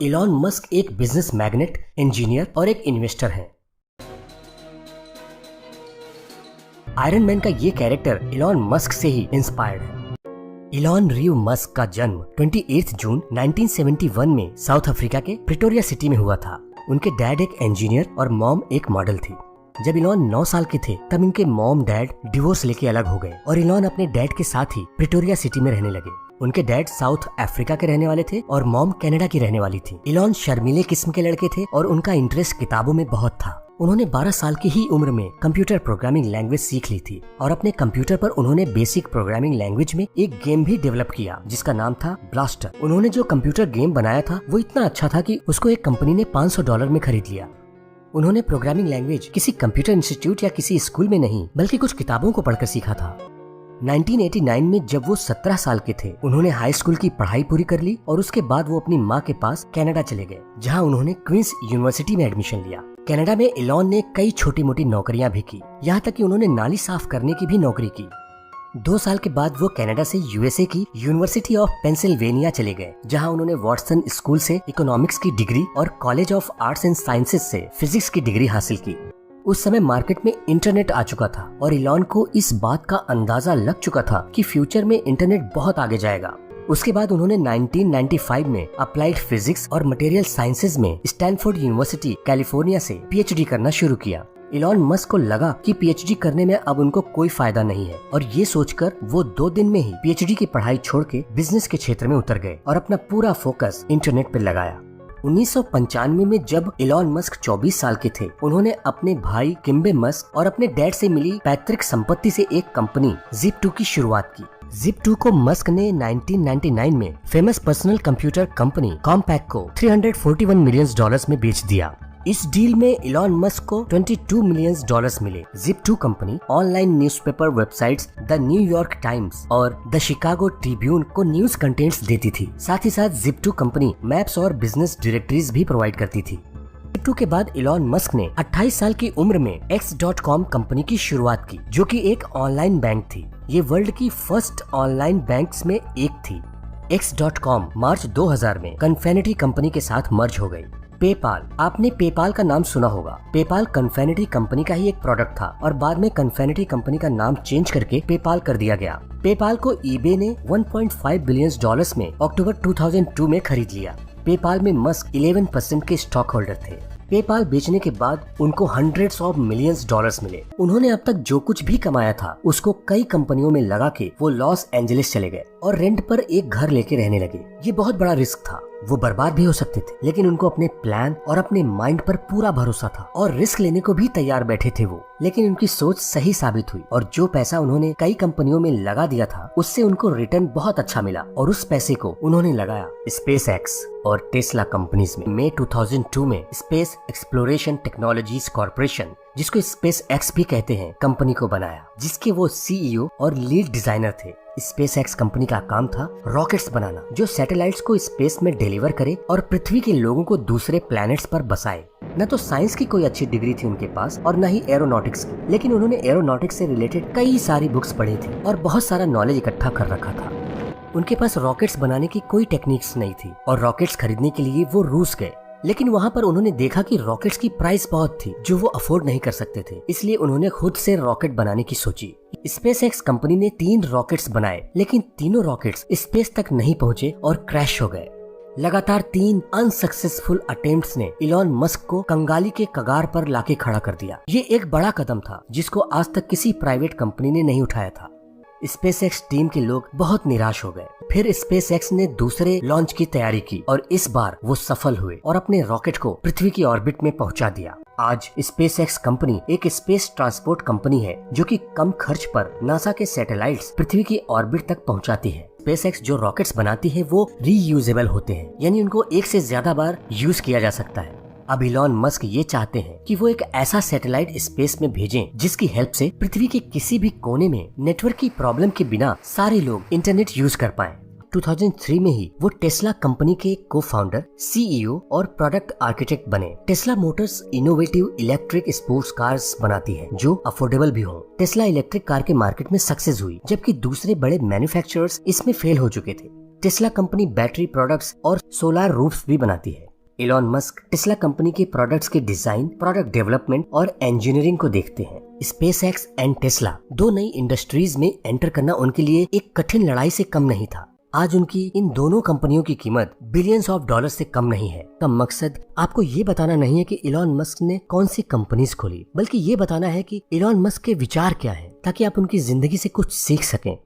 Elon Musk एक business magnet, engineer और एक इन्वेस्टर हैं। आयरन मैन का ये कैरेक्टर इलॉन मस्क से ही इंस्पायर्ड है। इलॉन रीव मस्क का जन्म 28 जून 1971 में साउथ अफ्रीका के प्रिटोरिया सिटी में हुआ था। उनके डैड एक इंजीनियर और मॉम एक मॉडल थी। जब इलॉन 9 साल के थे तब इनके मॉम डैड डिवोर्स लेके अलग हो गए और इलॉन अपने डैड के साथ ही प्रिटोरिया सिटी में रहने लगे। उनके डैड साउथ अफ्रीका के रहने वाले थे और मॉम कनाडा की रहने वाली थी। इलॉन शर्मीले किस्म के लड़के थे और उनका इंटरेस्ट किताबों में बहुत था। उन्होंने 12 साल की ही उम्र में कंप्यूटर प्रोग्रामिंग लैंग्वेज सीख ली थी और अपने कंप्यूटर पर उन्होंने बेसिक प्रोग्रामिंग लैंग्वेज में एक गेम भी डेवलप किया जिसका नाम था ब्लास्टर। उन्होंने जो कंप्यूटर गेम बनाया था वो इतना अच्छा था कि उसको एक कंपनी ने $500 में खरीद लिया। उन्होंने प्रोग्रामिंग लैंग्वेज किसी कंप्यूटर इंस्टीट्यूट या किसी स्कूल में नहीं बल्कि कुछ किताबों को पढ़कर सीखा था। 1989 में जब वो 17 साल के थे उन्होंने हाई स्कूल की पढ़ाई पूरी कर ली और उसके बाद वो अपनी माँ के पास कनाडा चले गए, जहाँ उन्होंने क्वींस यूनिवर्सिटी में एडमिशन लिया। कनाडा में इलॉन ने कई छोटी मोटी नौकरियां भी की, यहाँ तक कि उन्होंने नाली साफ करने की भी नौकरी की। 2 साल के बाद वो कनाडा से यूएसए की यूनिवर्सिटी ऑफ पेंसिल्वेनिया चले गए, जहां उन्होंने वॉटसन स्कूल से इकोनॉमिक्स की डिग्री और college of arts and sciences से फिजिक्स की डिग्री हासिल की। उस समय मार्केट में इंटरनेट आ चुका था और इलॉन को इस बात का अंदाजा लग चुका था कि फ्यूचर में इंटरनेट बहुत आगे जाएगा। उसके बाद उन्होंने 1995 में अप्लाइड फिजिक्स और मटेरियल साइंसेज में स्टैनफोर्ड यूनिवर्सिटी कैलिफोर्निया से पीएचडी करना शुरू किया। इलॉन मस्क को लगा कि पीएचडी करने में अब उनको कोई फायदा नहीं है और ये सोचकर वो 2 दिन में ही पीएचडी की पढ़ाई छोड़ के बिजनेस के क्षेत्र में उतर गए और अपना पूरा फोकस इंटरनेट पर लगाया। 1995 में जब इलॉन मस्क 24 साल के थे उन्होंने अपने भाई किम्बे मस्क और अपने डैड से मिली पैतृक संपत्ति से एक कंपनी Zip2 की शुरुआत की। Zip2 को मस्क ने 1999 में famous personal computer company compact को $341 मिलियन में बेच दिया। इस डील में इलॉन मस्क को $22 मिलियन मिले। Zip2 company online newspaper websites the New York times और द शिकागो ट्रिब्यून को न्यूज कंटेंट्स देती थी। साथ ही साथ Zip2 कंपनी मैप्स और बिजनेस डायरेक्टरीज भी प्रोवाइड करती थी। Zip2 के बाद इलॉन मस्क ने 28 साल की उम्र में X.com कंपनी की शुरुआत की, जो कि एक ऑनलाइन बैंक थी। ये वर्ल्ड की फर्स्ट ऑनलाइन बैंक्स में एक थी। X.com मार्च 2000 में कन्फिनिटी कंपनी के साथ मर्ज हो गई। पेपाल, आपने पेपाल का नाम सुना होगा। पेपाल कन्फिनिटी कंपनी का ही एक प्रोडक्ट था और बाद में कन्फिनिटी कंपनी का नाम चेंज करके पेपाल कर दिया गया। पेपाल को ईबे ने $1.5 बिलियन में अक्टूबर 2002 में खरीद लिया। पेपाल में मस्क 11% के स्टॉक होल्डर थे। पेपाल बेचने के बाद उनको $hundreds of millions मिले। उन्होंने अब तक जो कुछ भी कमाया था उसको कई कंपनियों में लगा के वो लॉस एंजलिस चले गए और रेंट पर एक घर लेके रहने लगे। ये बहुत बड़ा रिस्क था, वो बर्बाद भी हो सकते थे, लेकिन उनको अपने प्लान और अपने माइंड पर पूरा भरोसा था और रिस्क लेने को भी तैयार बैठे थे वो। लेकिन उनकी सोच सही साबित हुई और जो पैसा उन्होंने कई कंपनियों में लगा दिया था उससे उनको रिटर्न बहुत अच्छा मिला और उस पैसे को उन्होंने लगाया स्पेस एक्स और टेस्ला कंपनीज में। मई 2002 में स्पेस एक्सप्लोरेशन टेक्नोलॉजीज कॉर्पोरेशन, जिसको स्पेस एक्स भी कहते हैं, कंपनी को बनाया, जिसके वो सीईओ और लीड डिजाइनर थे। स्पेस एक्स कंपनी का काम था रॉकेट्स बनाना जो सैटेलाइट्स को स्पेस में डिलीवर करे और पृथ्वी के लोगों को दूसरे प्लैनेट्स पर बसाए। न तो साइंस की कोई अच्छी डिग्री थी उनके पास और न ही एरोनॉटिक्स की, लेकिन उन्होंने एरोनॉटिक्स से रिलेटेड कई सारी बुक्स पढ़ी थी और बहुत सारा नॉलेज इकट्ठा कर रखा था। उनके पास रॉकेट्स बनाने की कोई टेक्निक्स नहीं थी और रॉकेट्स खरीदने के लिए वो रूस गए, लेकिन वहाँ पर उन्होंने देखा कि रॉकेट्स की प्राइस बहुत थी जो वो अफोर्ड नहीं कर सकते थे, इसलिए उन्होंने खुद से रॉकेट बनाने की सोची। स्पेस एक्स कंपनी ने 3 रॉकेट्स बनाए, लेकिन तीनों रॉकेट्स स्पेस तक नहीं पहुँचे और क्रैश हो गए। लगातार 3 अनसक्सेसफुल अटेम्प्ट्स ने इलॉन मस्क को कंगाली के कगार पर लाके खड़ा कर दिया। ये एक बड़ा कदम था जिसको आज तक किसी प्राइवेट कंपनी ने नहीं उठाया था। स्पेस एक्स टीम के लोग बहुत निराश हो गए। फिर स्पेस एक्स ने दूसरे लॉन्च की तैयारी की और इस बार वो सफल हुए और अपने रॉकेट को पृथ्वी की ऑर्बिट में पहुंचा दिया। आज स्पेस एक्स कंपनी एक स्पेस ट्रांसपोर्ट कंपनी है जो कि कम खर्च पर नासा के सैटेलाइट्स पृथ्वी की ऑर्बिट तक पहुंचाती है। स्पेस एक्स जो रॉकेट्स बनाती है वो रीयूजेबल होते हैं, यानी उनको एक से ज्यादा बार यूज किया जा सकता है। अब इलॉन मस्क ये चाहते हैं कि वो एक ऐसा सैटेलाइट स्पेस में भेजें जिसकी हेल्प से पृथ्वी के किसी भी कोने में नेटवर्क की प्रॉब्लम के बिना सारे लोग इंटरनेट यूज कर पाएं। 2003 में ही वो टेस्ला कंपनी के को फाउंडर, सीईओ और प्रोडक्ट आर्किटेक्ट बने। Tesla Motors innovative electric sports cars बनाती है जो अफोर्डेबल भी हो। टेस्ला इलेक्ट्रिक कार के मार्केट में सक्सेस हुई, जबकि दूसरे बड़े मैन्युफैक्चरर्स इसमें फेल हो चुके थे। टेस्ला कंपनी बैटरी प्रोडक्ट्स और सोलार रूफ्स भी बनाती है। इलॉन मस्क टेस्ला कंपनी के प्रोडक्ट्स के डिजाइन, प्रोडक्ट डेवलपमेंट और इंजीनियरिंग को देखते हैं। स्पेसएक्स एंड टेस्ला दो नई इंडस्ट्रीज में एंटर करना उनके लिए एक कठिन लड़ाई से कम नहीं था। आज उनकी इन दोनों कंपनियों की कीमत बिलियंस ऑफ डॉलर से कम नहीं है। का मकसद आपको ये बताना नहीं है कि इलॉन मस्क ने कौन सी कंपनीज खोली, बल्कि ये बताना है कि इलॉन मस्क के विचार क्या है, ताकि आप उनकी जिंदगी से कुछ सीख सकें।